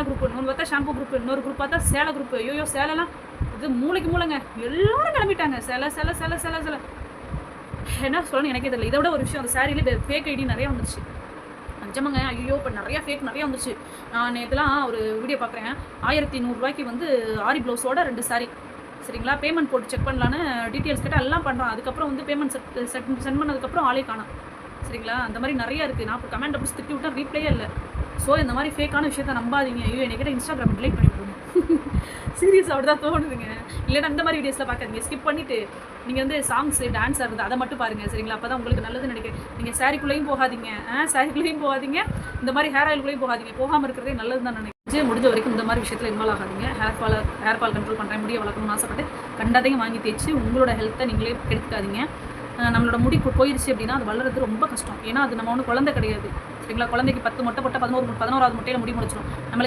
Group, இன்னொன்று பார்த்தா shampoo group, இன்னொரு குரூப் பார்த்தா சேலை குரூப். ஐயோ சேலைலாம் இது மூளைக்கு மூளைங்க, எல்லாரும் கிளம்பிட்டாங்க. சேலை சேலை சேலை சேலை சேலை என்ன சொல்லணும் எனக்கே தெரியல. இதை விட ஒரு விஷயம், அந்த சாரியிலே ஃபேக் ஐடி நிறையா வந்துருச்சு. நிஜமாங்க, ஐயோ இப்போ நிறையா ஃபேக் நிறையா வந்துச்சு. நான் நேற்றுலாம் ஒரு வீடியோ பார்க்குறேன், 1100 வந்து ஆரி ப்ளவுஸோட 2 சாரி, சரிங்களா? பேமெண்ட் போட்டு செக் பண்ணலான்னு டீட்டெயில்ஸ் கேட்டால் எல்லாம் பண்ணுறான். அதுக்கப்புறம் வந்து பேமெண்ட் சென்ட் பண்ணதுக்கப்புறம் ஆளே காணோம், சரிங்களா? அந்த மாதிரி நிறையா இருக்குது. நான் இப்போ கமெண்ட் அப்படி திட்டி விட்டேன், ரீப்ளேயே இல்லை. ஸோ இந்த மாதிரி ஃபேக்கான விஷயத்த நம்பாதீங்க. ஐயோ என்கிட்ட இன்ஸ்டாகிராம் டிலீட் பண்ணி விடுங்க. சீரியஸ் அப்படி தான் தோணுதுங்க. இல்லைன்னா இந்த மாதிரி வீடியோஸில் பார்க்காதீங்க, ஸ்கிப் பண்ணிவிட்டு நீங்கள் வந்து சாங்ஸு டான்ஸ் ஆடுறது அதை மட்டும் பாருங்கள், சரிங்களா? அப்போ தான் உங்களுக்கு நல்லதுன்னு நினைக்கிறேன். நீங்கள் சாரிக்குள்ளேயும் போகாதீங்க, சாரிக்குள்ளேயும் போகாதீங்க, இந்த மாதிரி ஹேர் ஆயிலுக்குள்ளேயும் போகாதீங்க. போகாமல் இருக்கிறதே நல்லது தான் நினைக்கிறேன். முடிஞ்ச வரைக்கும் இந்த மாதிரி விஷயத்தில் இன்வால்வ் ஆகாதீங்க. ஹேர் ஃபால் கண்ட்ரோல் பண்ணுறேன், முடிய வளர்க்கணும்னு ஆசைப்பட்டு கண்டாதையும் வாங்கி தேய்ச்சி உங்களோட ஹெல்த்தை நீங்களே கெடுத்துக்காதீங்க. நம்மளோட முடி போயிடுச்சு அப்படின்னா அது வளர்றது ரொம்ப கஷ்டம். ஏன்னா அது நம்ம ஒன்றும் குழந்தை கிடையாது, சரிங்களா? குழந்தைக்கு 10 மொட்டை போட்டால் 11வது முட்டையில் முடி முடிச்சிடும். நம்மளுக்கு